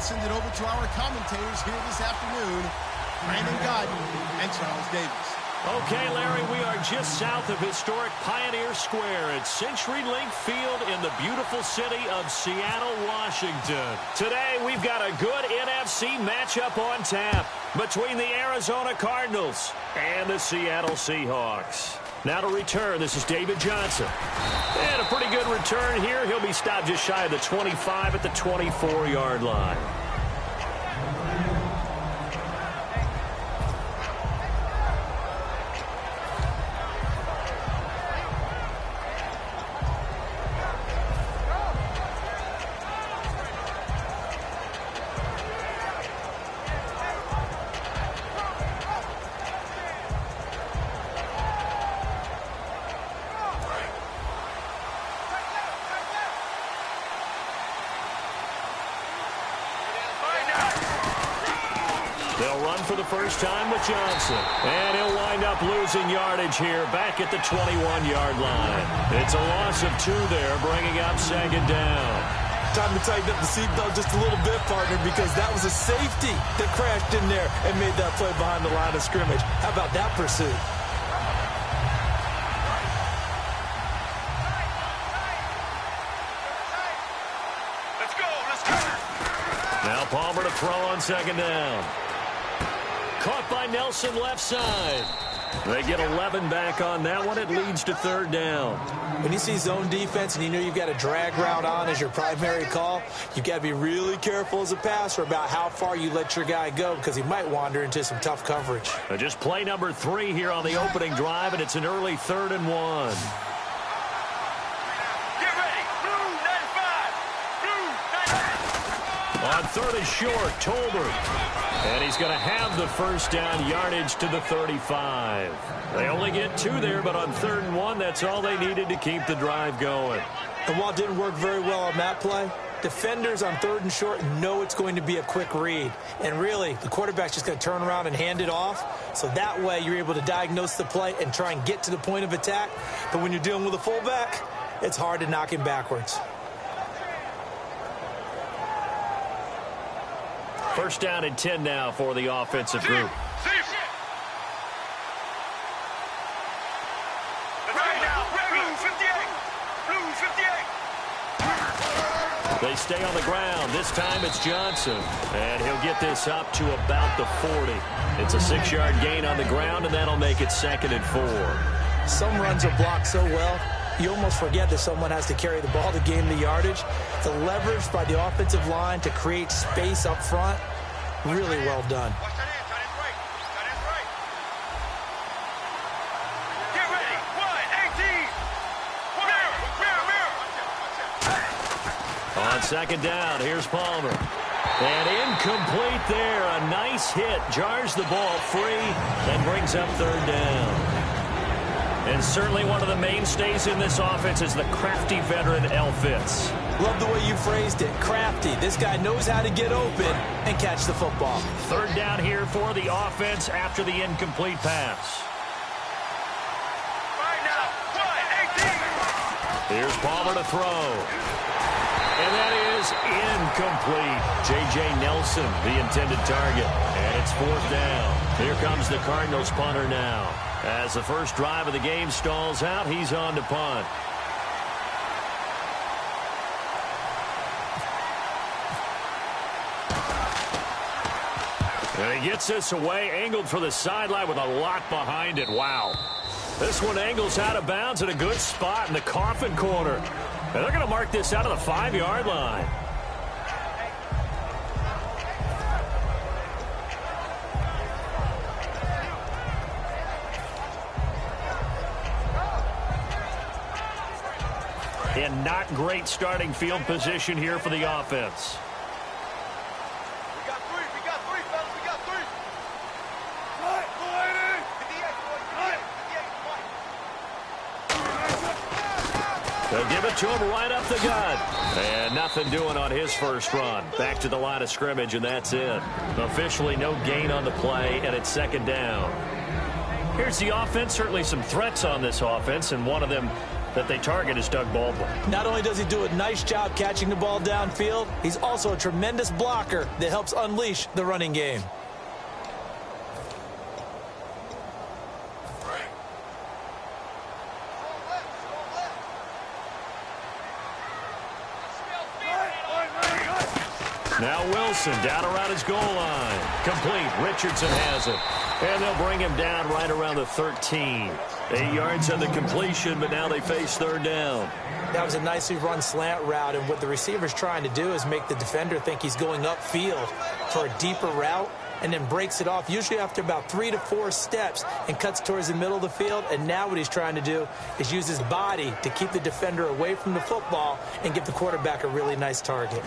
let's send it over to our commentators here this afternoon, Brandon Godden and Charles Davis. Okay, Larry, we are just south of historic Pioneer Square at CenturyLink Field in the beautiful city of Seattle, Washington. Today, we've got a good NFC matchup on tap between the Arizona Cardinals and the Seattle Seahawks. Now to return, this is David Johnson. And a pretty good return here. He'll be stopped just shy of the 25 at the 24-yard line. They'll run for the first time with Johnson. And he'll wind up losing yardage here back at the 21-yard line. It's a loss of 2 there, bringing up second down. Time to tighten up the seatbelt just a little bit, partner, because that was a safety that crashed in there and made that play behind the line of scrimmage. How about that pursuit? Let's go, let's go. Now Palmer to throw on second down. Caught by Nelson left side. They get 11 back on that one. It leads to third down. When you see zone defense and you know you've got a drag route on as your primary call, you've got to be really careful as a passer about how far you let your guy go because he might wander into some tough coverage. Just play number 3 here on the opening drive, and it's an early 3rd and 1. Get ready. Blue 95. Blue 95. On 3rd and short, Tolbert. And he's going to have the first down yardage to the 35. They only get 2 there, but on 3rd and 1, that's all they needed to keep the drive going. And while it didn't work very well on that play, defenders on 3rd and short know it's going to be a quick read. And really, the quarterback's just going to turn around and hand it off. So that way, you're able to diagnose the play and try and get to the point of attack. But when you're dealing with a fullback, it's hard to knock him backwards. First down and 10 now for the offensive group. They stay on the ground. This time it's Johnson. And he'll get this up to about the 40. It's a 6-yard gain on the ground, and that'll make it 2nd and 4. Some runs are blocked so well, you almost forget that someone has to carry the ball to gain the yardage. The leverage by the offensive line to create space up front, really well done. Get ready. 1, 18. On second down, here's Palmer. And incomplete there. A nice hit. Jars the ball free and brings up 3rd down. And certainly one of the mainstays in this offense is the crafty veteran L. Fitz. Love the way you phrased it. Crafty. This guy knows how to get open and catch the football. 3rd down here for the offense after the incomplete pass. Right now. 1, 18. Here's Palmer to throw. And that is incomplete. J.J. Nelson, the intended target. And it's 4th down. Here comes the Cardinals punter now. As the first drive of the game stalls out, he's on to punt. And he gets this away, angled for the sideline with a lot behind it. Wow. This one angles out of bounds at a good spot in the coffin corner. And they're going to mark this out of the 5-yard line. And not great starting field position here for the offense. We got 3, fellas, we got 3. They'll give it to him right up the gut. And nothing doing on his first run. Back to the line of scrimmage, and that's it. Officially no gain on the play, and it's 2nd down. Here's the offense. Certainly some threats on this offense, and one of them that they target is Doug Baldwin. Not only does he do a nice job catching the ball downfield, he's also a tremendous blocker that helps unleash the running game. Now Wilson down around his goal line. Complete. Richardson has it. And they'll bring him down right around the 13. 8 yards on the completion, but now they face third down. That was a nicely run slant route, and what the receiver's trying to do is make the defender think he's going upfield for a deeper route, and then breaks it off, usually after about 3 to 4 steps, and cuts towards the middle of the field. And now what he's trying to do is use his body to keep the defender away from the football and give the quarterback a really nice target.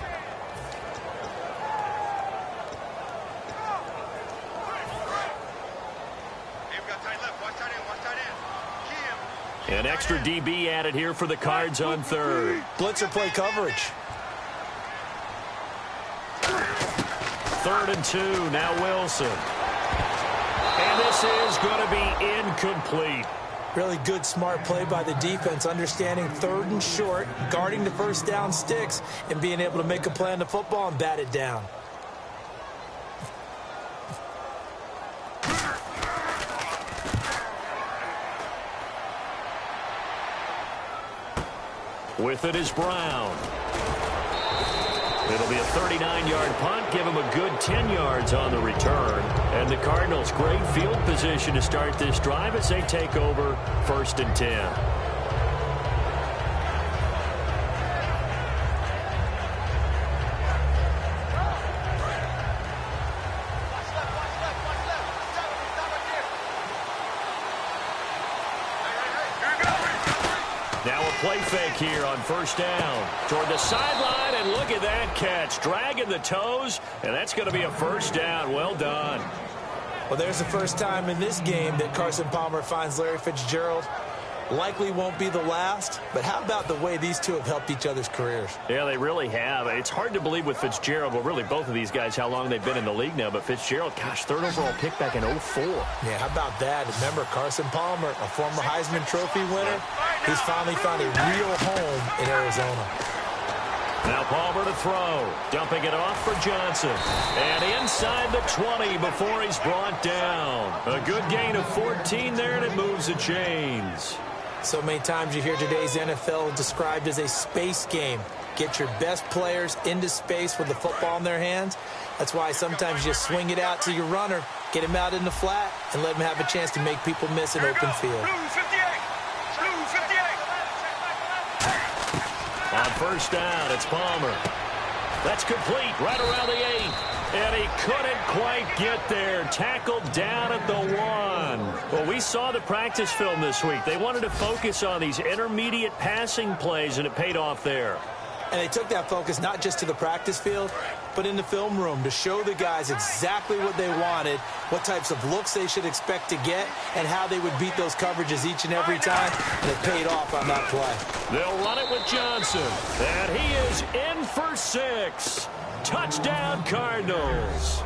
An extra DB added here for the Cards on third. Blitzer play coverage. 3rd and 2. Now Wilson. And this is going to be incomplete. Really good, smart play by the defense, understanding 3rd and short, guarding the first down sticks, and being able to make a play on the football and bat it down. With it is Brown. It'll be a 39-yard punt. Give him a good 10 yards on the return. And the Cardinals, great field position to start this drive as they take over 1st and 10. Play fake here on 1st down. Toward the sideline, and look at that catch. Dragging the toes, and that's going to be a 1st down. Well done. Well, there's the first time in this game that Carson Palmer finds Larry Fitzgerald. Likely won't be the last, but how about the way these two have helped each other's careers? Yeah, they really have. It's hard to believe with Fitzgerald, well, really both of these guys, how long they've been in the league now. But Fitzgerald, gosh, 3rd overall pick back in 04. Yeah, how about that? Remember, Carson Palmer, a former Heisman Trophy winner, he's finally found a real home in Arizona. Now Palmer to throw. Dumping it off for Johnson. And inside the 20 before he's brought down. A good gain of 14 there, and it moves the chains. So many times you hear today's NFL described as a space game. Get your best players into space with the football in their hands. That's why sometimes you just swing it out to your runner, get him out in the flat, and let him have a chance to make people miss an open field. On 1st down, it's Palmer. That's complete right around the 8. And he couldn't quite get there. Tackled down at the 1. Well, we saw the practice film this week. They wanted to focus on these intermediate passing plays, and it paid off there. And they took that focus not just to the practice field, but in the film room to show the guys exactly what they wanted, what types of looks they should expect to get, and how they would beat those coverages each and every time. And it paid off on that play. They'll run it with Johnson. And he is in for 6. Touchdown, Cardinals.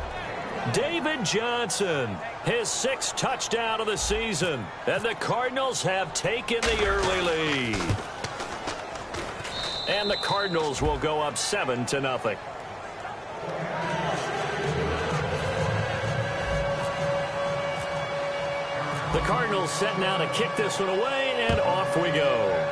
David Johnson, his 6th touchdown of the season. And the Cardinals have taken the early lead. And the Cardinals will go up 7-0. The Cardinals set now to kick this one away, and off we go.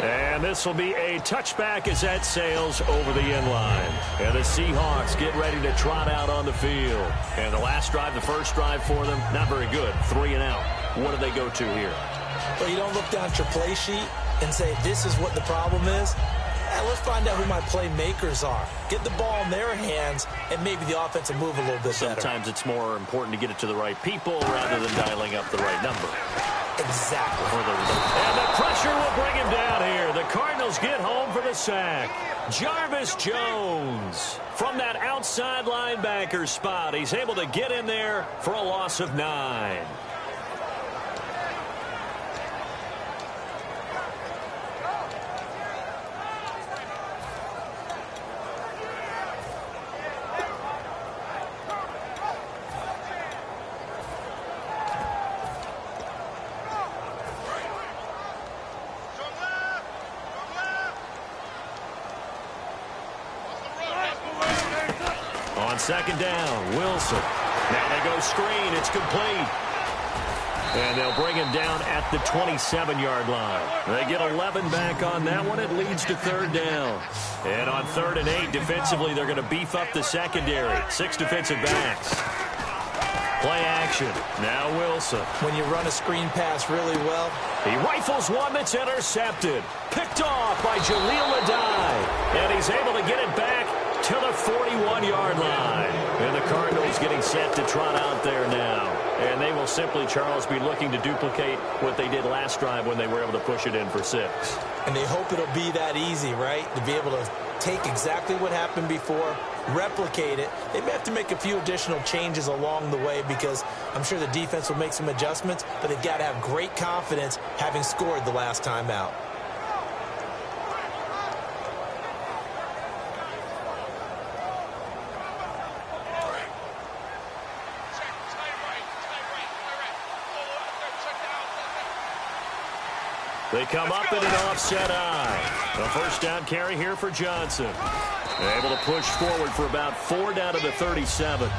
And this will be a touchback as that sails over the end line. And the Seahawks get ready to trot out on the field. And the last drive, the first drive for them, not very good. 3 and out. What do they go to here? Well, you don't look down at your play sheet and say, this is what the problem is. Let's find out who my playmakers are. Get the ball in their hands, and maybe the offense will move a little bit better. Sometimes it's more important to get it to the right people rather than dialing up the right number. Exactly. And the pressure will bring him down here. The Cardinals get home for the sack. Jarvis Jones from that outside linebacker spot. He's able to get in there for a loss of 9. On second down, Wilson. Now they go screen. It's complete. And they'll bring him down at the 27-yard line. They get 11 back on that one. It leads to third down. And on 3rd and 8, defensively, they're going to beef up the secondary. 6 defensive backs. Play action. Now Wilson. When you run a screen pass really well, he rifles one that's intercepted. Picked off by Jaleel Adai. And he's able to get it back to the 41-yard line. And the Cardinals getting set to trot out there now. And they will simply, Charles, be looking to duplicate what they did last drive when they were able to push it in for 6. And they hope it'll be that easy, right? To be able to take exactly what happened before, replicate it. They may have to make a few additional changes along the way because I'm sure the defense will make some adjustments, but they've got to have great confidence having scored the last time out. They come up in an offset eye. A first down carry here for Johnson. They're able to push forward for about 4 down to the 37.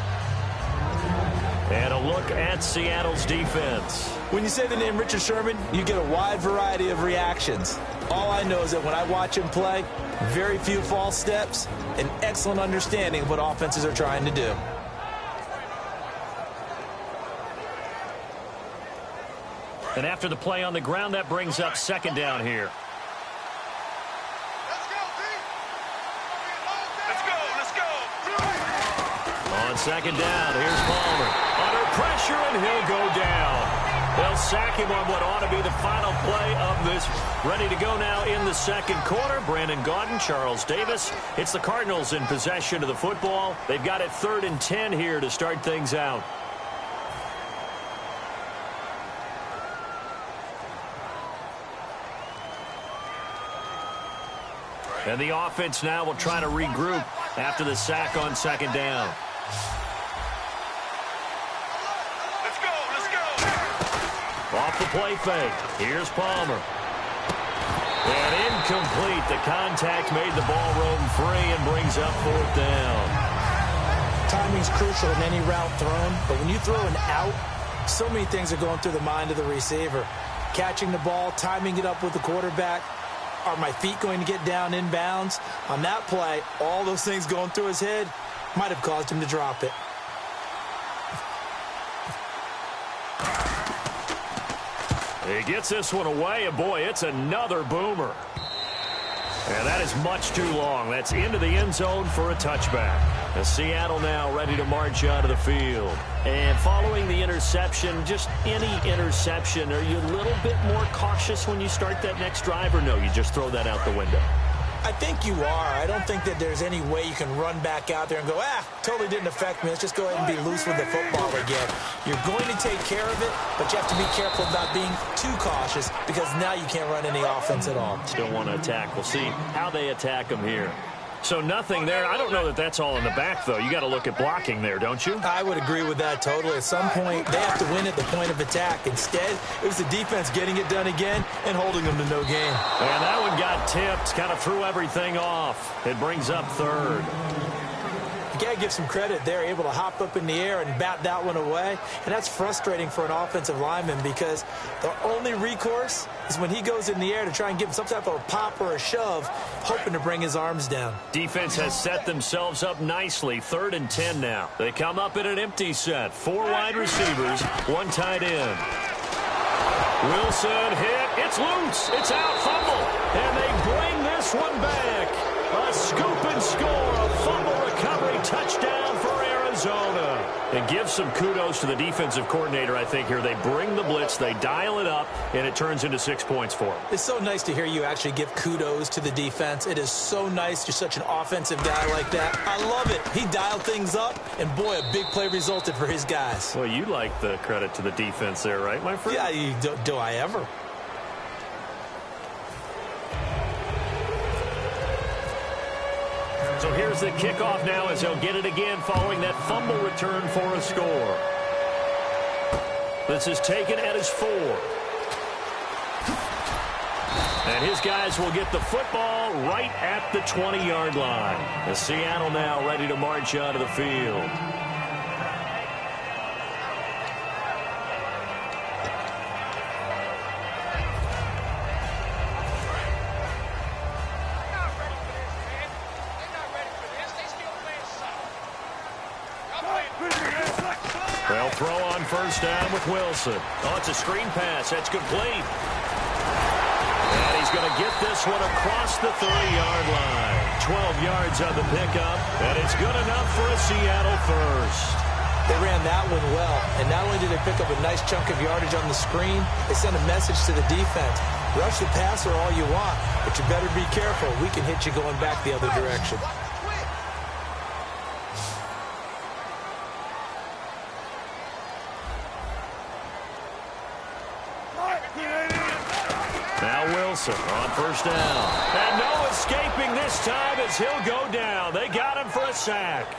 And a look at Seattle's defense. When you say the name Richard Sherman, you get a wide variety of reactions. All I know is that when I watch him play, very few false steps, an excellent understanding of what offenses are trying to do. And after the play on the ground, that brings up second down here. Let's go. On second down, here's Palmer. Under pressure, and he'll go down. They'll sack him on what ought to be the final play of this. Ready to go now in the second quarter. Brandon Gaudin, Charles Davis. It's the Cardinals in possession of the football. They've got it 3rd and 10 here to start things out. And the offense now will try to regroup after the sack on second down. Let's go. Off the play fake. Here's Palmer. And incomplete. The contact made the ball roam free and brings up 4th down. Timing's crucial in any route thrown, but when you throw an out, so many things are going through the mind of the receiver. Catching the ball, timing it up with the quarterback. Are my feet going to get down in bounds? On that play, all those things going through his head might have caused him to drop it. He gets this one away, and boy, it's another boomer. And that is much too long. That's into the end zone for a touchback. And Seattle now ready to march out of the field. And following the interception, just any interception, are you a little bit more cautious when you start that next drive, or no, you just throw that out the window? I think you are. I don't think that there's any way you can run back out there and go, totally didn't affect me. Let's just go ahead and be loose with the football again. You're going to take care of it, but you have to be careful about being too cautious because now you can't run any offense at all. Still want to attack. We'll see how they attack them here. So nothing there. I don't know that that's all in the back, though. You got to look at blocking there, don't you? I would agree with that totally. At some point, they have to win at the point of attack. Instead, it was the defense getting it done again and holding them to no gain. And that one got tipped, kind of threw everything off. It brings up 3rd. You got to give some credit. They're able to hop up in the air and bat that one away. And that's frustrating for an offensive lineman because the only recourse is when he goes in the air to try and give him some type of a pop or a shove, hoping to bring his arms down. Defense has set themselves up nicely. 3rd and 10 now. They come up in an empty set. 4 wide receivers, 1 tight end. Wilson hit. It's loose. It's out. Fumble. And they bring this one back. A scoop and score. A fumble recovery touchdown for Arizona. And give some kudos to the defensive coordinator, I think, here. They bring the blitz, they dial it up, and it turns into 6 points for them. It's so nice to hear you actually give kudos to the defense. It is so nice. You're such an offensive guy like that. I love it. He dialed things up, and boy, a big play resulted for his guys. Well, you like the credit to the defense there, right, my friend? Yeah, do I ever? So here's the kickoff now as they'll get it again following that fumble return for a score. This is taken at his 4. And his guys will get the football right at the 20-yard line. The Seattle now ready to march onto the field. They'll throw on first down with Wilson. Oh, it's a screen pass. That's complete. And he's going to get this one across the 30-yard line. 12 yards on the pickup, and it's good enough for a Seattle first. They ran that one well, and not only did they pick up a nice chunk of yardage on the screen, they sent a message to the defense. Rush the passer all you want, but you better be careful. We can hit you going back the other direction. Now Wilson on first down. And no escaping this time as he'll go down. They got him for a sack.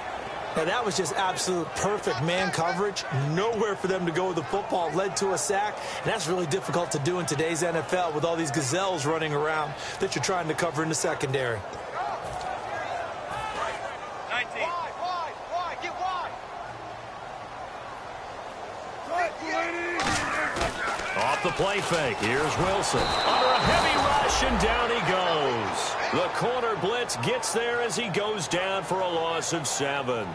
Now, that was just absolute perfect man coverage. Nowhere for them to go with the football. Led to a sack. And that's really difficult to do in today's NFL with all these gazelles running around that you're trying to cover in the secondary. 19. Wide. Get wide. Off the play fake. Here's Wilson. Under a heavy rush, and down he goes. The corner blitz gets there as he goes down for a loss of 7.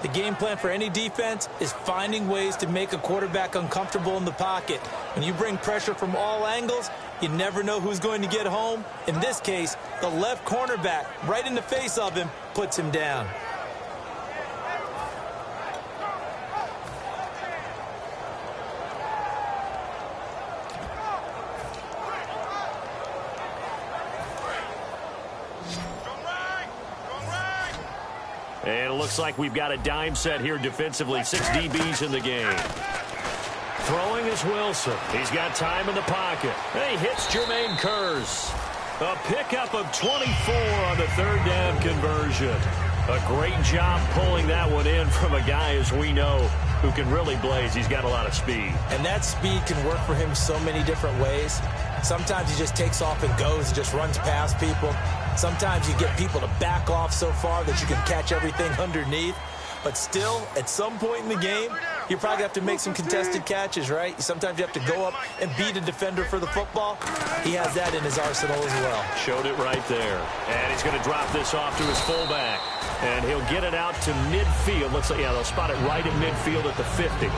The game plan for any defense is finding ways to make a quarterback uncomfortable in the pocket. When you bring pressure from all angles, you never know who's going to get home. In this case, the left cornerback, right in the face of him, puts him down. And it looks like we've got a dime set here defensively. 6 DBs in the game. Throwing is Wilson. He's got time in the pocket. And he hits Jermaine Kearse. A pickup of 24 on the third down conversion. A great job pulling that one in from a guy, as we know, who can really blaze. He's got a lot of speed. And that speed can work for him so many different ways. Sometimes he just takes off and goes and just runs past people. Sometimes you get people to back off so far that you can catch everything underneath. But still, at some point in the game, you probably have to make some contested catches, right? Sometimes you have to go up and beat a defender for the football. He has that in his arsenal as well. Showed it right there. And he's going to drop this off to his fullback. And he'll get it out to midfield. Looks like, yeah, they'll spot it right at midfield at the 50.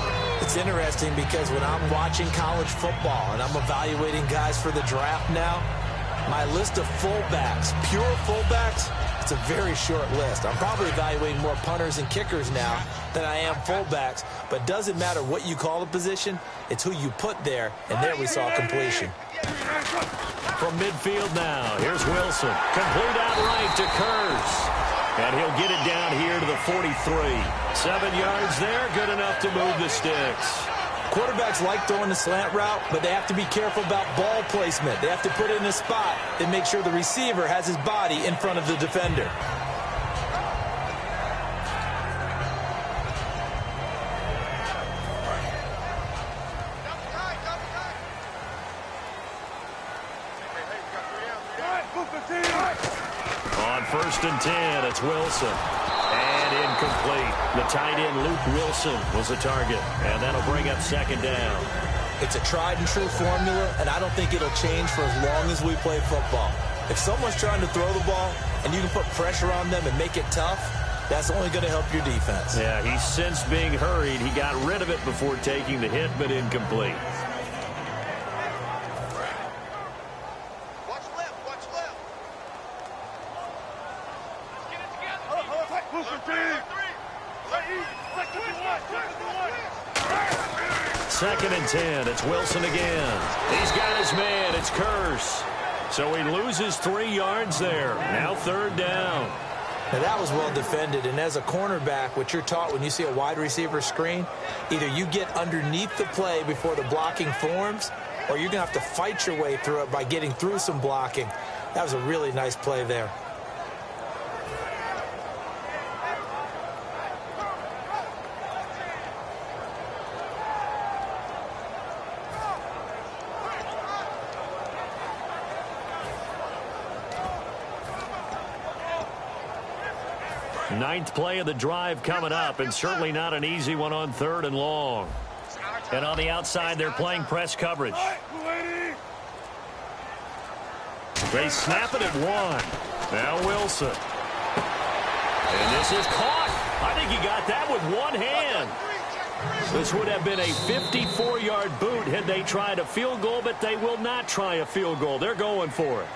It's interesting because when I'm watching college football and I'm evaluating guys for the draft now, my list of fullbacks, pure fullbacks, it's a very short list. I'm probably evaluating more punters and kickers now than I am fullbacks, but doesn't matter what you call the position, it's who you put there, and there we saw completion. From midfield now, here's Wilson. Complete outright to Kearse. And he'll get it down here to the 43. 7 yards there, good enough to move the sticks. Quarterbacks like throwing the slant route, but they have to be careful about ball placement. They have to put it in a spot and make sure the receiver has his body in front of the defender. On 1st and 10, it's Wilson. And incomplete. The tight end, Luke Wilson, was the target. And that'll bring up 2nd down. It's a tried and true formula, and I don't think it'll change for as long as we play football. If someone's trying to throw the ball and you can put pressure on them and make it tough, that's only going to help your defense. Yeah, he's since being hurried. He got rid of it before taking the hit, but incomplete. Second and 10. It's Wilson again. He's got his man. It's Kearse. So he loses 3 yards there. Now 3rd down. Now that was well defended, and as a cornerback, what you're taught when you see a wide receiver screen, either you get underneath the play before the blocking forms, or you're going to have to fight your way through it by getting through some blocking. That was a really nice play there. Ninth play of the drive coming up, and certainly not an easy one on 3rd and long. And on the outside, they're playing press coverage. They snap it at 1. Now Wilson. And this is caught. I think he got that with one hand. This would have been a 54-yard boot had they tried a field goal, but they will not try a field goal. They're going for it.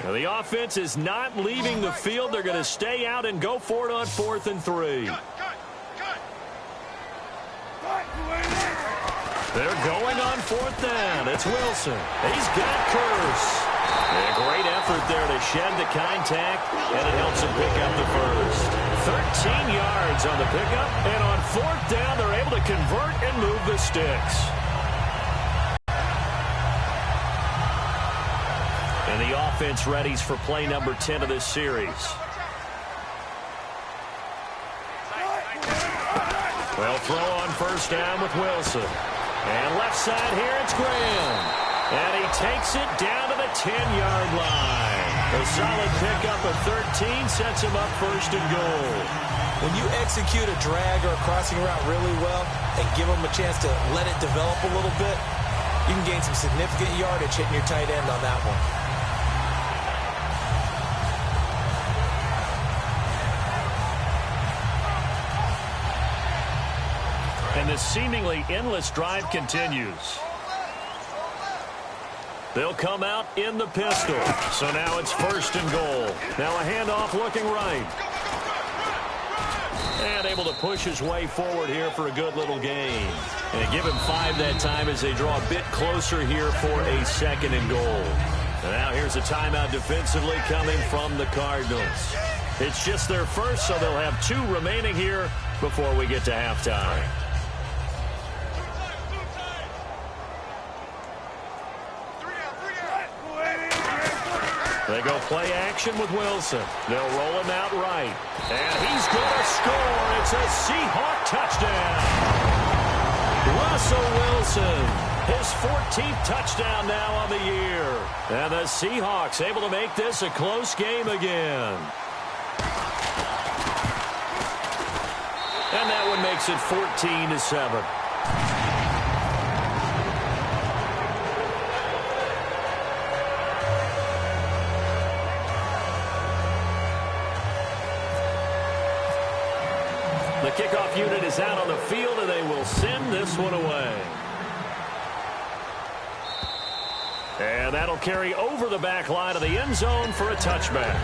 Now the offense is not leaving the field. They're going to stay out and go for it on 4th and 3. They're going on 4th down. It's Wilson. He's got Curse. A great effort there to shed the contact, and it helps him pick up the first. 13 yards on the pickup, and on 4th down, they're able to convert and move the sticks. And the offense readies for play number 10 of this series. Well, throw on 1st down with Wilson. And left side here, it's Graham. And he takes it down to the 10-yard line. A solid pickup of 13 sets him up 1st and goal. When you execute a drag or a crossing route really well and give them a chance to let it develop a little bit, you can gain some significant yardage hitting your tight end on that one. And this seemingly endless drive continues. They'll come out in the pistol. So now it's 1st and goal. Now a handoff looking right. And able to push his way forward here for a good little gain. And give him 5 that time as they draw a bit closer here for a 2nd and goal. And now here's a timeout defensively coming from the Cardinals. It's just their first, so they'll have 2 remaining here before we get to halftime. They go play action with Wilson. They'll roll him out right. And he's going to score. It's a Seahawk touchdown. Russell Wilson, his 14th touchdown now on the year. And the Seahawks able to make this a close game again. And that one makes it 14-7. The kickoff unit is out on the field, and they will send this one away. And that'll carry over the back line of the end zone for a touchback.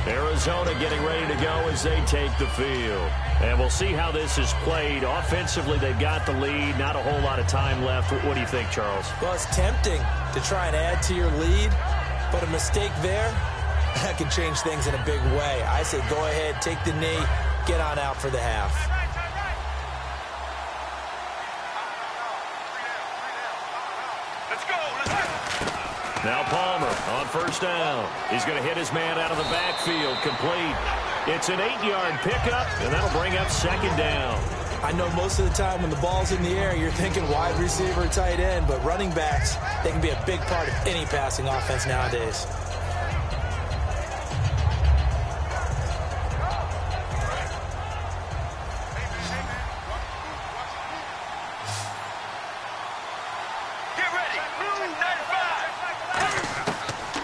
Arizona getting ready to go as they take the field. And we'll see how this is played. Offensively, they've got the lead. Not a whole lot of time left. What do you think, Charles? Well, it's tempting to try and add to your lead, but a mistake there, that can change things in a big way. I say go ahead, take the knee, get on out for the half. Now Palmer on 1st down. He's going to hit his man out of the backfield, complete. It's an 8-yard pickup, and that'll bring up 2nd down. I know most of the time when the ball's in the air, you're thinking wide receiver, tight end, but running backs, they can be a big part of any passing offense nowadays.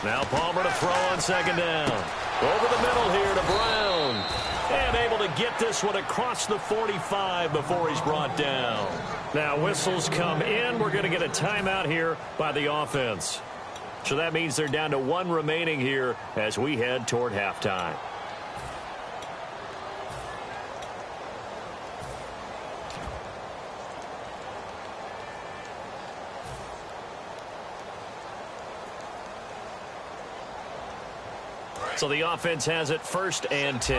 Now Palmer to throw on 2nd down. Over the middle here to Brown. And able to get this one across the 45 before he's brought down. Now whistles come in. We're going to get a timeout here by the offense. So that means they're down to 1 remaining here as we head toward halftime. So the offense has it 1st and 10.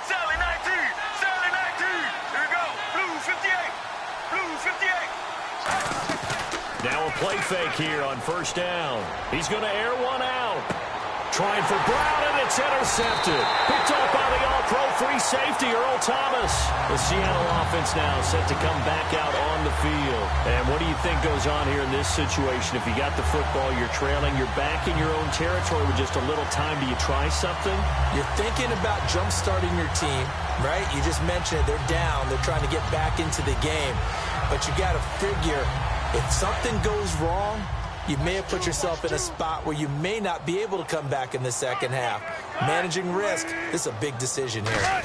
Sally 19! Sally 19! Here we go! Blue 58! Blue 58! Now a play fake here on 1st down. He's going to air one out. Trying for Brown, and it's intercepted. Picked off by the All-Pro free free safety, Earl Thomas. The Seattle offense now set to come back out on the field. And what do you think goes on here in this situation? If you got the football, you're trailing, you're back in your own territory with just a little time. Do you try something? You're thinking about jump-starting your team, right? You just mentioned it. They're down. They're trying to get back into the game. But you got to figure, if something goes wrong, you may have put yourself in a spot where you may not be able to come back in the second half. Managing risk, this is a big decision here.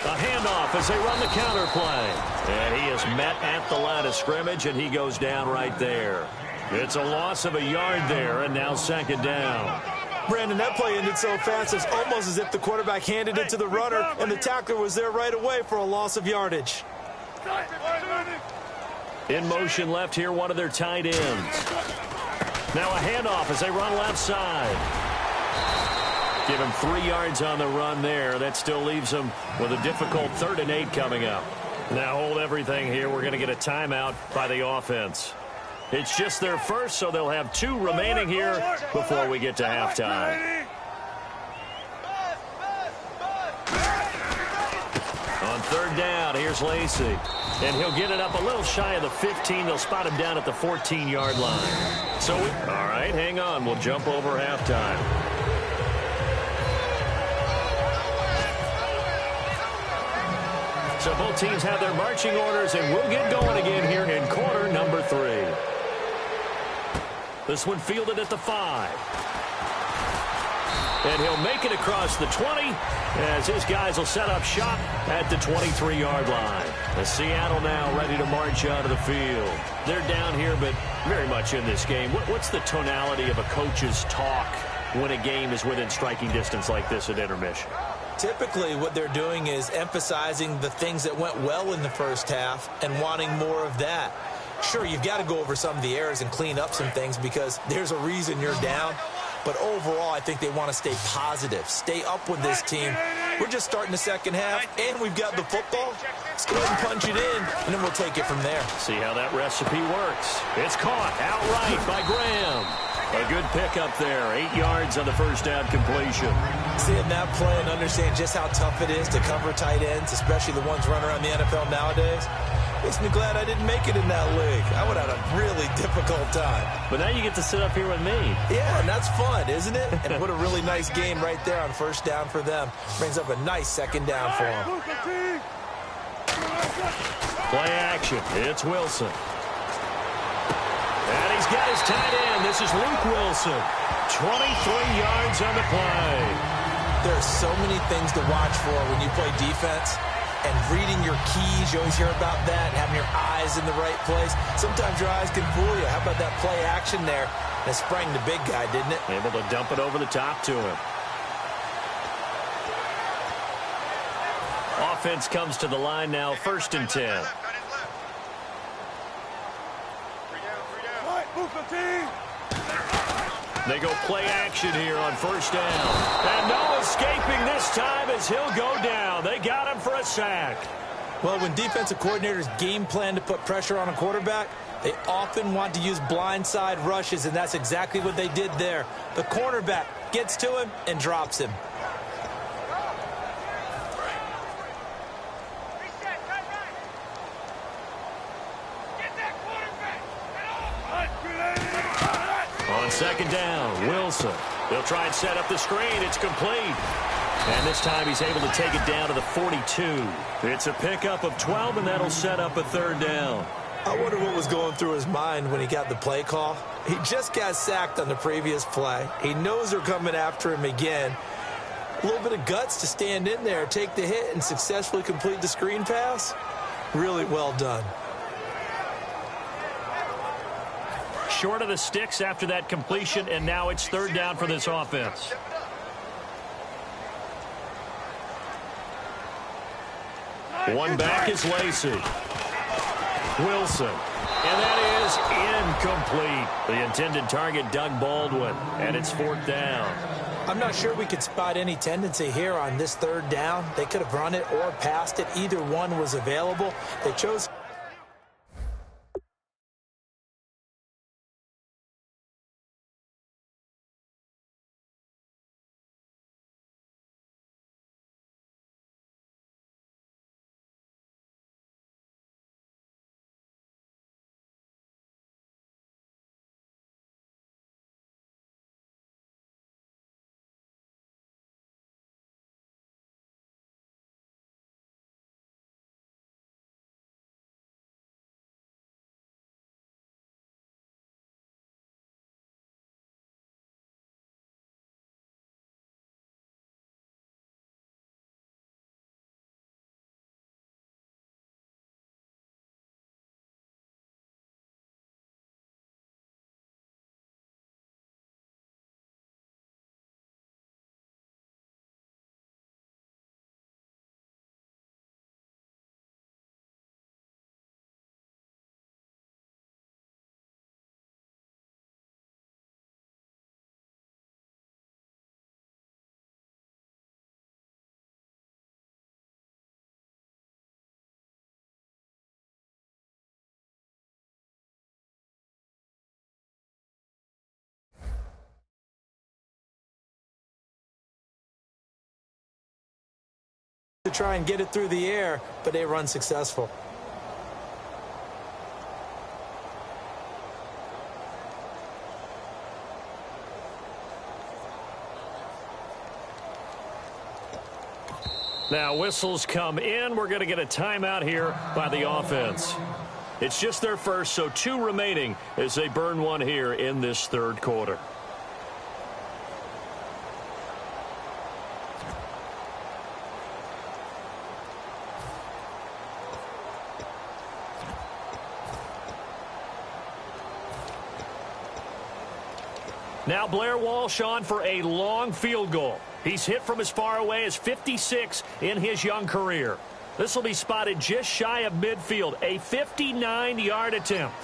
A handoff as they run the counter play. And he is met at the line of scrimmage, and he goes down right there. It's a loss of a yard there, and now second down. Brandon, that play ended so fast, it's almost as if the quarterback handed it to the runner, and the tackler was there right away for a loss of yardage. In motion left here, one of their tight ends. Now a handoff as they run left side. Give him 3 yards on the run there. That still leaves him with a difficult 3rd and 8 coming up. Now hold everything here. We're going to get a timeout by the offense. It's just their first, so they'll have 2 remaining here before we get to halftime. On 3rd down, here's Lacey. And he'll get it up a little shy of the 15. They'll spot him down at the 14-yard line. So, all right, hang on. We'll jump over halftime. So both teams have their marching orders, and we'll get going again here in quarter number 3. This one fielded at the 5. And he'll make it across the 20 as his guys will set up shop at the 23-yard line. The Seattle now ready to march out of the field. They're down here, but very much in this game. What's the tonality of a coach's talk when a game is within striking distance like this at intermission? Typically, what they're doing is emphasizing the things that went well in the first half and wanting more of that. Sure, you've got to go over some of the errors and clean up some things because there's a reason you're down. But overall, I think they want to stay positive, stay up with this team. We're just starting the second half, and we've got the football. Let's go ahead and punch it in, and then we'll take it from there. See how that recipe works. It's caught outright by Graham. A good pickup there, 8 yards on the first down completion. Seeing that play and understand just how tough it is to cover tight ends, especially the ones running around the NFL nowadays, makes me glad I didn't make it in that league. I would have had a really difficult time. But now you get to sit up here with me. Yeah, and that's fun, isn't it? And what a really nice game right there on first down for them. Brings up a nice second down for them. Play action. It's Wilson. And he's got his tight end. This is Luke Wilson. 23 yards on the play. There are so many things to watch for when you play defense. And reading your keys, you always hear about that, and having your eyes in the right place. Sometimes your eyes can fool you. How about that play action there? And it sprang the big guy, didn't it? Able to dump it over the top to him. Offense comes to the line now, 1st and 10. They go play action here on first down. And no escaping this time as he'll go down. They got him for a sack. Well, when defensive coordinators game plan to put pressure on a quarterback, they often want to use blindside rushes, and that's exactly what they did there. The cornerback gets to him and drops him. On second down, Wilson. They'll try and set up the screen. It's complete. And this time he's able to take it down to the 42. It's a pickup of 12, and that'll set up a 3rd down. I wonder what was going through his mind when he got the play call. He just got sacked on the previous play. He knows they're coming after him again. A little bit of guts to stand in there, take the hit, and successfully complete the screen pass. Really well done. Short of the sticks after that completion, and now it's 3rd down for this offense. One back is Lacey. Wilson. And that is incomplete. The intended target, Doug Baldwin. And it's 4th down. I'm not sure we could spot any tendency here on this 3rd down. They could have run it or passed it. Either one was available. They chose to try and get it through the air, but they run successful. Now whistles come in. We're going to get a timeout here by the offense. It's just their first, so 2 remaining as they burn one here in this third quarter. Now Blair Walsh on for a long field goal. He's hit from as far away as 56 in his young career. This will be spotted just shy of midfield, a 59-yard attempt.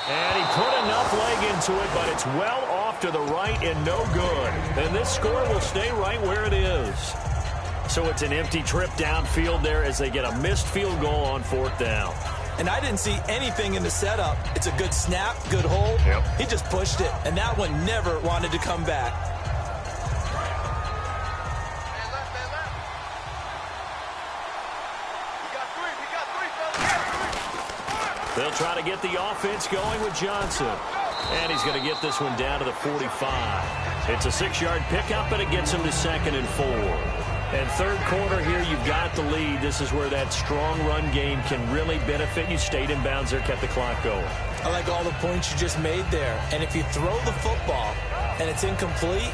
And he put enough leg into it, but it's well off to the right and no good. And this score will stay right where it is. So it's an empty trip downfield there as they get a missed field goal on 4th down. And I didn't see anything in the setup. It's a good snap, good hold. Yep. He just pushed it, and that one never wanted to come back. They'll try to get the offense going with Johnson. And he's going to get this one down to the 45. It's a 6-yard pickup, and it gets him to 2nd and 4. And third quarter here, you've got the lead. This is where that strong run game can really benefit you. Stayed in bounds there, kept the clock going. I like all the points you just made there. And if you throw the football and it's incomplete,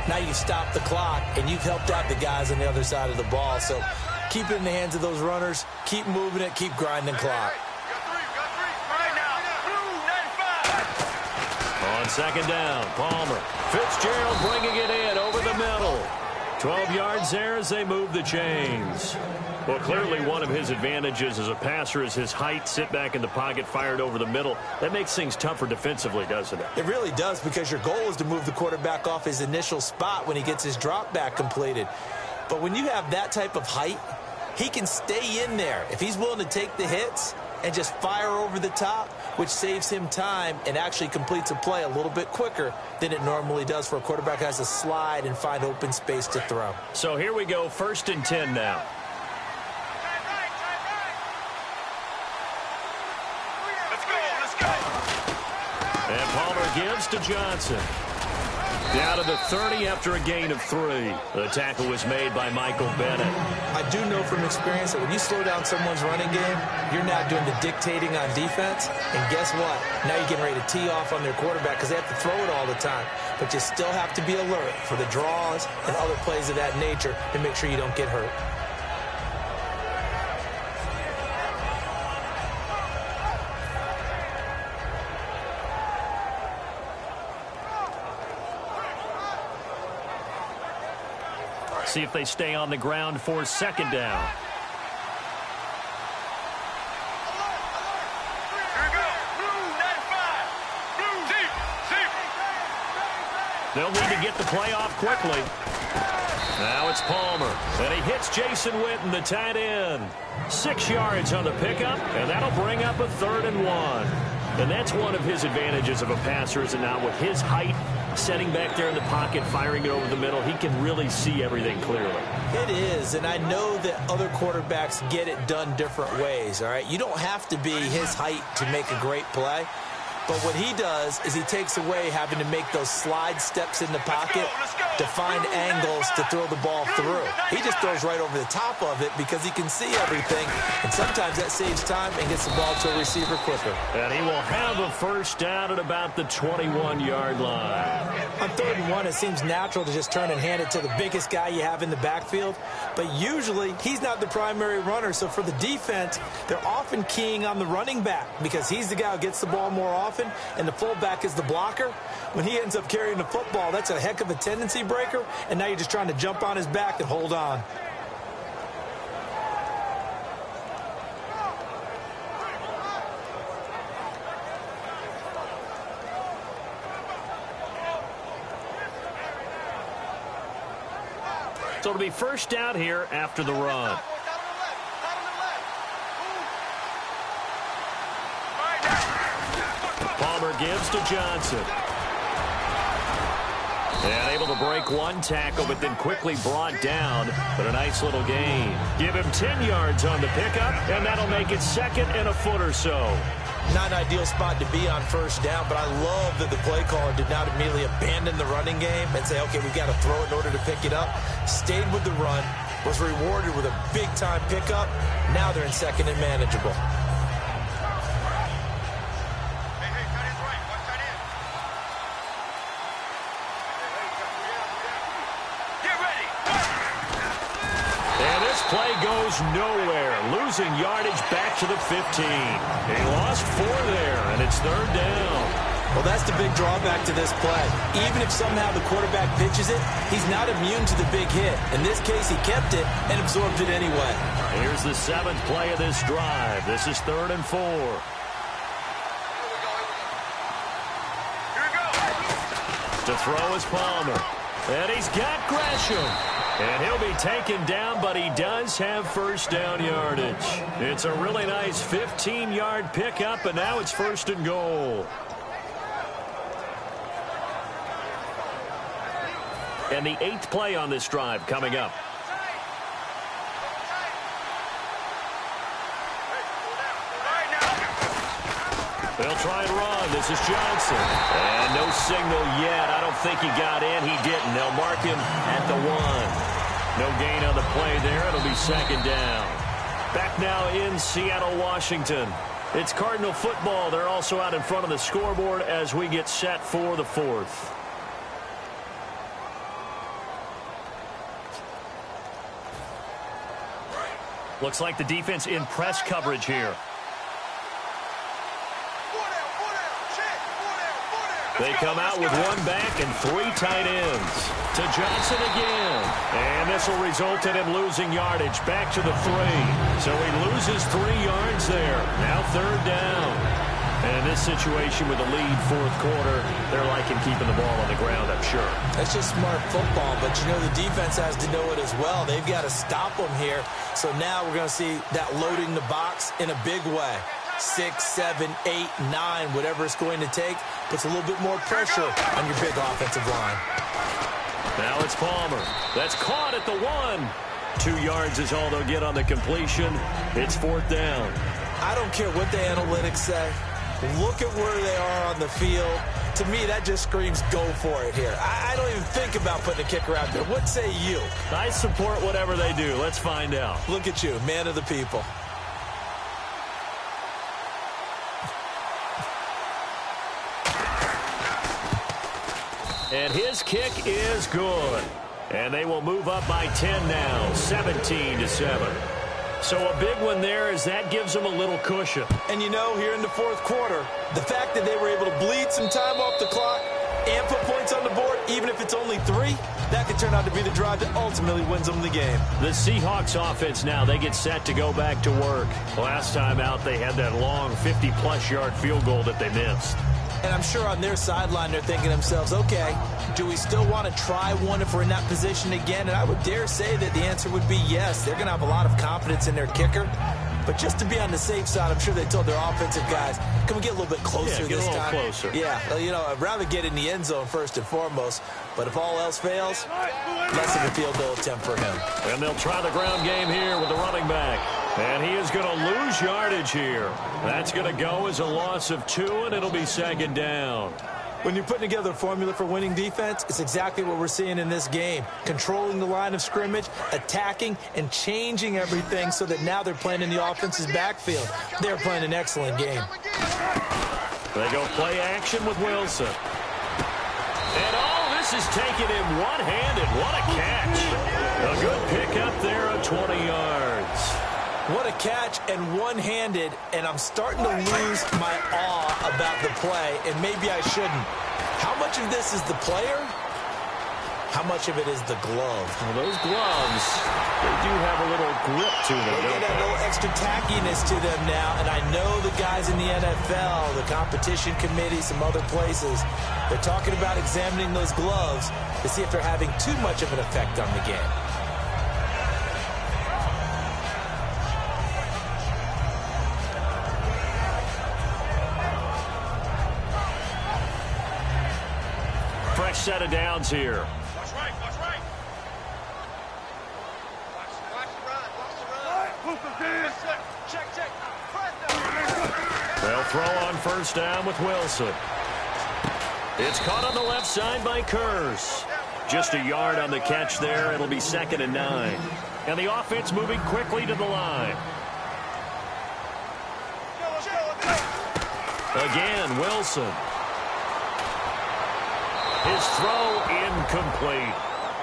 now you stop the clock, and you've helped out the guys on the other side of the ball. So keep it in the hands of those runners. Keep moving it. Keep grinding clock. On 2nd down, Palmer. Fitzgerald bringing it in over the middle. 12 yards there as they move the chains. Well, clearly one of his advantages as a passer is his height. Sit back in the pocket, fired over the middle. That makes things tougher defensively, doesn't it? It really does, because your goal is to move the quarterback off his initial spot when he gets his drop back completed. But when you have that type of height, he can stay in there. If he's willing to take the hits and just fire over the top, which saves him time and actually completes a play a little bit quicker than it normally does for a quarterback who has to slide and find open space to throw. So here we go, 1st and 10 now. Let's go. And Palmer gives to Johnson. Down to the 30 after a gain of 3. The tackle was made by Michael Bennett. I do know from experience that when you slow down someone's running game, you're now doing the dictating on defense. And guess what? Now you're getting ready to tee off on their quarterback because they have to throw it all the time. But you still have to be alert for the draws and other plays of that nature to make sure you don't get hurt. See if they stay on the ground for 2nd down. Here we go. Blue 95. Blue deep. They'll need to get the play off quickly. Now it's Palmer. And he hits Jason Witten, the tight end. 6 yards on the pickup, and that'll bring up a 3rd and 1. And that's one of his advantages of a passer, is that now with his height, setting back there in the pocket, firing it over the middle, he can really see everything clearly. It is, and I know that other quarterbacks get it done different ways, all right? You don't have to be his height to make a great play. But what he does is he takes away having to make those slide steps in the pocket to find angles to throw the ball through. He just throws right over the top of it because he can see everything, and sometimes that saves time and gets the ball to a receiver quicker. And he will have a 1st down at about the 21-yard line. On 3rd and 1, it seems natural to just turn and hand it to the biggest guy you have in the backfield. But usually, he's not the primary runner. So for the defense, they're often keying on the running back because he's the guy who gets the ball more often, and the fullback is the blocker. When he ends up carrying the football, that's a heck of a tendency breaker, and now you're just trying to jump on his back and hold on. So it'll be 1st down here after the run. Palmer gives to Johnson. And able to break one tackle, but then quickly brought down. But a nice little gain. Give him 10 yards on the pickup, and that'll make it second and a foot or so. Not an ideal spot to be on first down, but I love that the play caller did not immediately abandon the running game and say, okay, we've got to throw it in order to pick it up. Stayed with the run, was rewarded with a big-time pickup. Now they're in second and manageable. Play goes nowhere, losing yardage back to the 15. He lost 4 there, and it's third down. Well, that's the big drawback to this play. Even if somehow the quarterback pitches it, he's not immune to the big hit. In this case, he kept it and absorbed it anyway. Here's the 7th play of this drive. This is 3rd and 4. To throw is Palmer. And he's got Gresham. And he'll be taken down, but he does have first down yardage. It's a really nice 15-yard pickup, and now it's 1st and goal. And the 8th play on this drive coming up. They'll try and run. This is Johnson. And no signal yet. I don't think he got in. He didn't. They'll mark him at the 1. No gain on the play there. It'll be 2nd down. Back now in Seattle, Washington. It's Cardinal football. They're also out in front of the scoreboard as we get set for the 4th. Looks like the defense in press coverage here. They come out with 1 back and 3 tight ends. To Johnson again. And this will result in him losing yardage back to the 3. So he loses 3 yards there. Now 3rd down. And in this situation with a lead 4th quarter, they're liking keeping the ball on the ground, I'm sure. That's just smart football, but you know the defense has to know it as well. They've got to stop them here. So now we're going to see that loading the box in a big way. 6, 7, 8, 9, whatever it's going to take, puts a little bit more pressure on your big offensive line. Now it's Palmer. That's caught at the 1. 2 yards is all they'll get on the completion. It's 4th down. I don't care what the analytics say. Look at where they are on the field. To me, that just screams go for it here. I don't even think about putting a kicker out there. What say you? I support whatever they do. Let's find out. Look at you, man of the people. And his kick is good. And they will move up by 10 now, 17-7. So a big one there as that gives them a little cushion. And you know, here in the 4th quarter, the fact that they were able to bleed some time off the clock and put points on the board, even if it's only 3, that could turn out to be the drive that ultimately wins them the game. The Seahawks offense now, they get set to go back to work. Last time out, they had that long 50-plus yard field goal that they missed. And I'm sure on their sideline, they're thinking to themselves, okay, do we still want to try one if we're in that position again? And I would dare say that the answer would be yes. They're going to have a lot of confidence in their kicker. But just to be on the safe side, I'm sure they told their offensive guys, can we get a little bit closer this time? Get a little closer. Yeah, well, you know, I'd rather get in the end zone first and foremost. But if all else fails, less of a field goal attempt for him. And they'll try the ground game here with the running back. And he is going to lose yardage here. That's going to go as a loss of 2, and it'll be 2nd down. When you're putting together a formula for winning defense, it's exactly what we're seeing in this game. Controlling the line of scrimmage, attacking, and changing everything so that now they're playing in the offense's backfield. They're playing an excellent game. They go play action with Wilson. And this is taking him one-handed. What a catch. A good pickup there of 20 yards. What a catch and one-handed, and I'm starting to lose my awe about the play, and maybe I shouldn't. How much of this is the player? How much of it is the glove? Well, those gloves, they do have a little grip to them. They get a little extra tackiness to them now, and I know the guys in the NFL, the competition committee, some other places, they're talking about examining those gloves to see if they're having too much of an effect on the game. fresh set of downs here. Watch right, watch right. Watch the run. Check. They'll throw on first down with Wilson. It's caught on the left side by Kurz. Just a yard on the catch there. It'll be 2nd and 9. And the offense moving quickly to the line. Again, Wilson. His throw incomplete.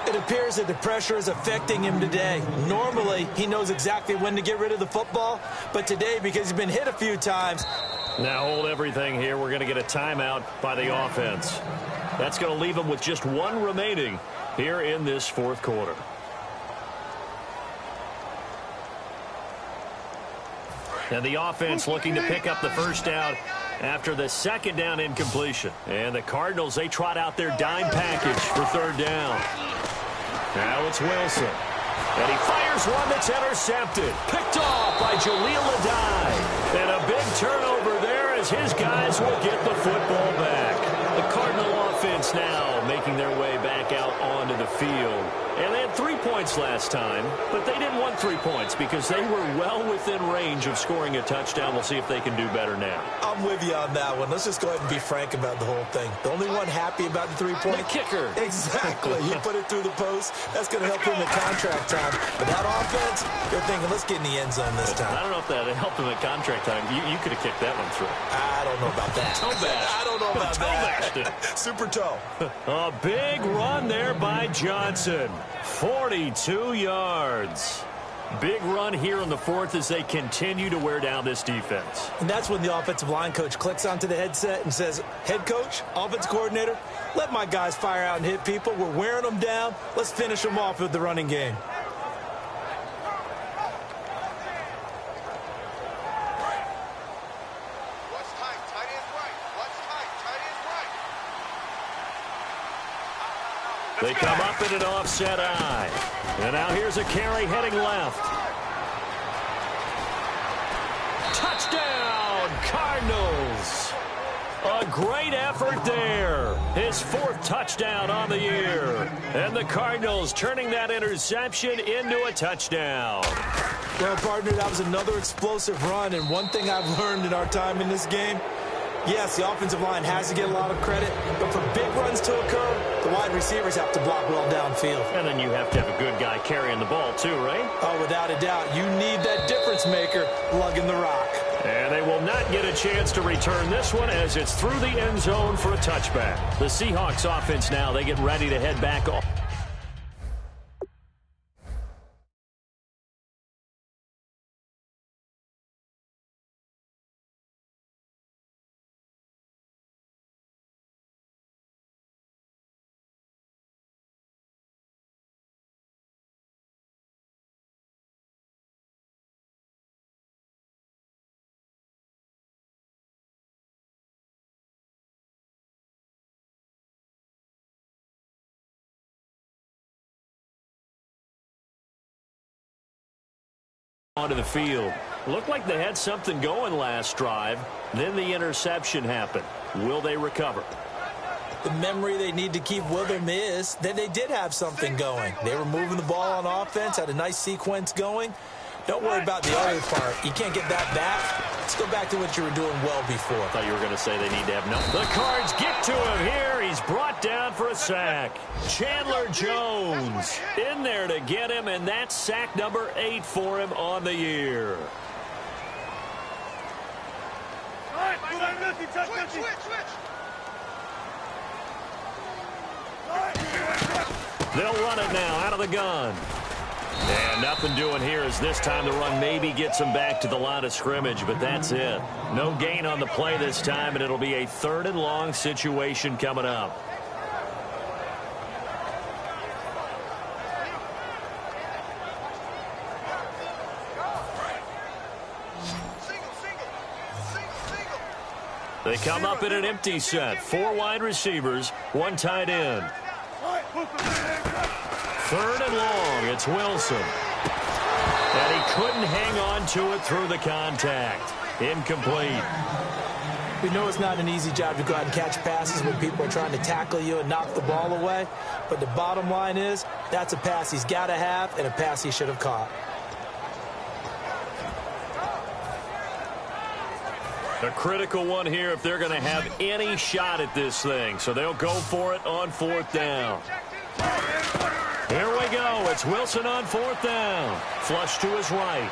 It appears that the pressure is affecting him today. Normally, he knows exactly when to get rid of the football, but today, because he's been hit a few times. Now hold everything here. We're going to get a timeout by the offense. That's going to leave him with just 1 remaining here in this 4th quarter. And the offense looking to pick up the first down after the 2nd down incompletion. And the Cardinals, they trot out their dime package for 3rd down. Now it's Wilson. And he fires one that's intercepted. Picked off by Jaleel Adai. And a big turnover there as his guys will get the football back. The Cardinal offense now making their way back out onto the field. And they had 3 points last time, but they didn't want 3 points because they were well within range of scoring a touchdown. We'll see if they can do better now. I'm with you on that one. Let's just go ahead and be frank about the whole thing. The only one happy about the 3-point. The kicker. Exactly. He put it through the post. That's going to help him in contract time. But that offense, you're thinking, let's get in the end zone this time. I don't know if that helped him at contract time. You could have kicked that one through. I don't know about that. Toe bash. I don't know about that. Super toe. A big run there by Johnson. 42 yards. Big run here in the 4th as they continue to wear down this defense. And that's when the offensive line coach clicks onto the headset and says, head coach, offense coordinator, let my guys fire out and hit people. We're wearing them down. Let's finish them off with the running game. They come up in an offset eye. And now here's a carry heading left. Touchdown, Cardinals. A great effort there. His 4th touchdown on the year. And the Cardinals turning that interception into a touchdown. Well, partner, that was another explosive run. And one thing I've learned in our time in this game, yes, the offensive line has to get a lot of credit, but for big runs to occur, the wide receivers have to block well downfield. And then you have to have a good guy carrying the ball too, right? Oh, without a doubt. You need that difference maker lugging the rock. And they will not get a chance to return this one as it's through the end zone for a touchback. The Seahawks offense now, they get ready to head back off. Onto the field. Looked like they had something going last drive. Then the interception happened. Will they recover? The memory they need to keep with them is that they did have something going. They were moving the ball on offense, had a nice sequence going. Don't worry about the other part. You can't get that back. Let's go back to what you were doing well before. I thought you were going to say they need to have no. The Cards get to him here. He's brought down for a sack. Chandler Jones in there to get him, and that's sack number 8 for him on the year. They'll run it now out of the gun. And nothing doing here as this time the run maybe gets them back to the line of scrimmage, but that's it. No gain on the play this time, and it'll be a 3rd and long situation coming up. They come up in an empty set. 4 wide receivers, 1 tight end. 3rd and long. It's Wilson. And he couldn't hang on to it through the contact. Incomplete. We know it's not an easy job to go out and catch passes when people are trying to tackle you and knock the ball away. But the bottom line is, that's a pass he's got to have and a pass he should have caught. A critical one here if they're going to have any shot at this thing. So they'll go for it on 4th down. Here we go. It's Wilson on 4th down. Flush to his right.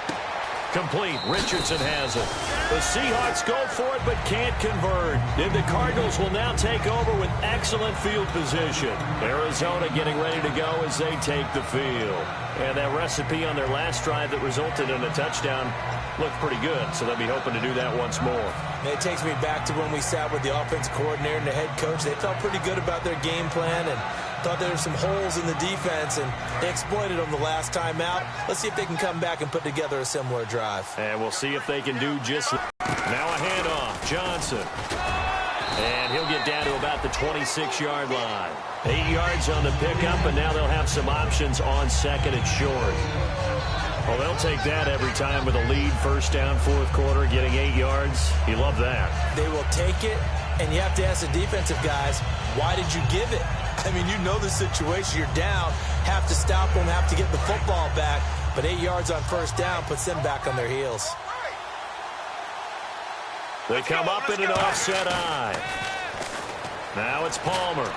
Complete. Richardson has it. The Seahawks go for it but can't convert. And the Cardinals will now take over with excellent field position. Arizona getting ready to go as they take the field. And that recipe on their last drive that resulted in a touchdown looked pretty good, so they'll be hoping to do that once more. It takes me back to when we sat with the offensive coordinator and the head coach. They felt pretty good about their game plan and thought there were some holes in the defense, and they exploited them the last time out. Let's see if they can come back and put together a similar drive. And we'll see if they can do just that. Now a handoff. Johnson. And he'll get down to about the 26-yard line. 8 yards on the pickup, and now they'll have some options on 2nd and short. Well, they'll take that every time with a lead. 1st down, 4th quarter, getting 8 yards. You love that. They will take it, and you have to ask the defensive guys, why did you give it? I mean, you know the situation. You're down, have to stop them, have to get the football back. But 8 yards on 1st down puts them back on their heels. They come up in an offset eye. Now it's Palmer.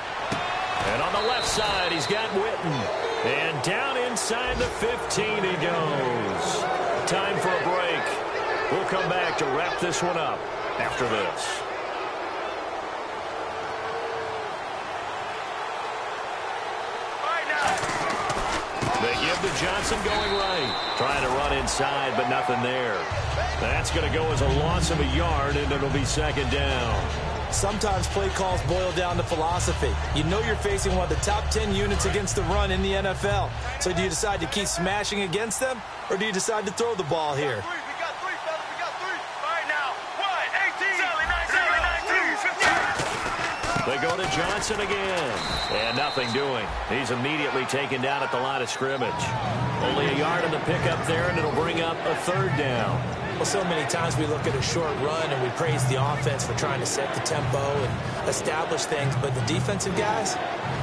And on the left side, he's got Witten. And down inside the 15 he goes. Time for a break. We'll come back to wrap this one up after this. They give to Johnson going right. Trying to run inside, but nothing there. That's going to go as a loss of a yard, and it'll be 2nd down. Sometimes play calls boil down to philosophy. You know you're facing one of the top 10 units against the run in the NFL. So do you decide to keep smashing against them, or do you decide to throw the ball here? We got 3, fellas. We got 3. All right, now. 1, 18. Sally 19. 15. They go to Johnson again. And nothing doing. He's immediately taken down at the line of scrimmage. Only a yard on the pickup there, and it'll bring up a 3rd down. Well, so many times we look at a short run and we praise the offense for trying to set the tempo and establish things, but the defensive guys,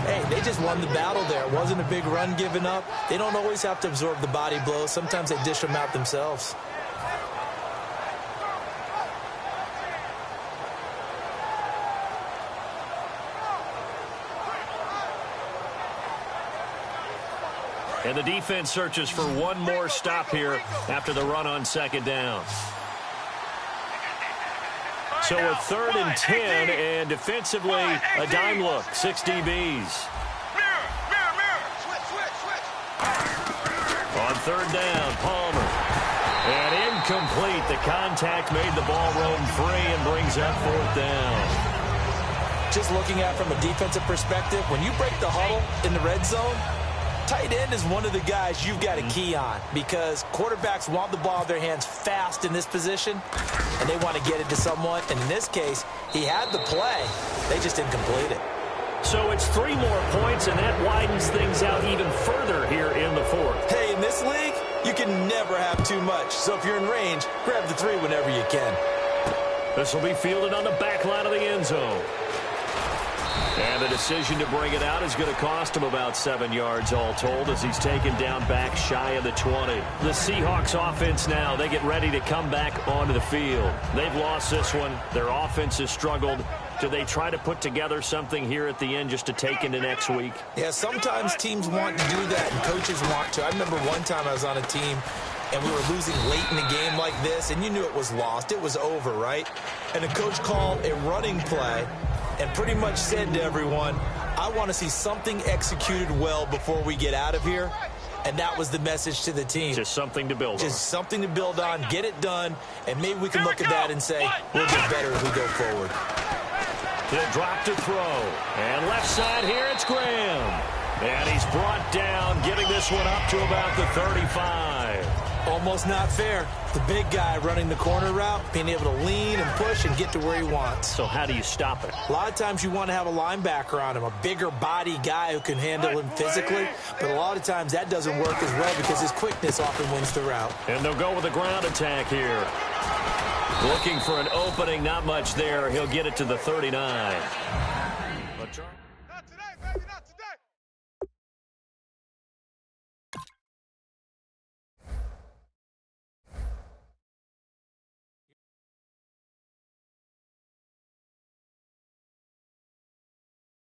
hey, they just won the battle there. It wasn't a big run given up. They don't always have to absorb the body blows. Sometimes they dish them out themselves. And the defense searches for one more stop here after the run on 2nd down. So a 3rd and 10, and defensively a dime look. 6 DBs. On 3rd down, Palmer. And incomplete. The contact made the ball roam free and brings up 4th down. Just looking at it from a defensive perspective, when you break the huddle in the red zone, tight end is one of the guys you've got to key on because quarterbacks want the ball in their hands fast in this position, and they want to get it to someone. And in this case, he had the play. They just didn't complete it. So it's 3 more points, and that widens things out even further here in the 4th. Hey, in this league, you can never have too much. So if you're in range, grab the 3 whenever you can. This will be fielded on the back line of the end zone. And the decision to bring it out is going to cost him about 7 yards all told as he's taken down back shy of the 20. The Seahawks offense now, they get ready to come back onto the field. They've lost this one. Their offense has struggled. Do they try to put together something here at the end just to take into next week? Yeah, sometimes teams want to do that and coaches want to. I remember one time I was on a team and we were losing late in the game like this, and you knew it was lost. It was over, right? And the coach called a running play and pretty much said to everyone, I want to see something executed well before we get out of here. And that was the message to the team. Just something to build on. Just something to build on, get it done, and maybe we can look at that and say, we'll get better as we go forward. The drop to throw. And left side here, it's Graham. And he's brought down, getting this one up to about the 35. Almost not fair. The big guy running the corner route, being able to lean and push and get to where he wants. So how do you stop it? A lot of times you want to have a linebacker on him, a bigger body guy who can handle him physically. But a lot of times that doesn't work as well because his quickness often wins the route. And they'll go with a ground attack here. Looking for an opening, not much there. He'll get it to the 39.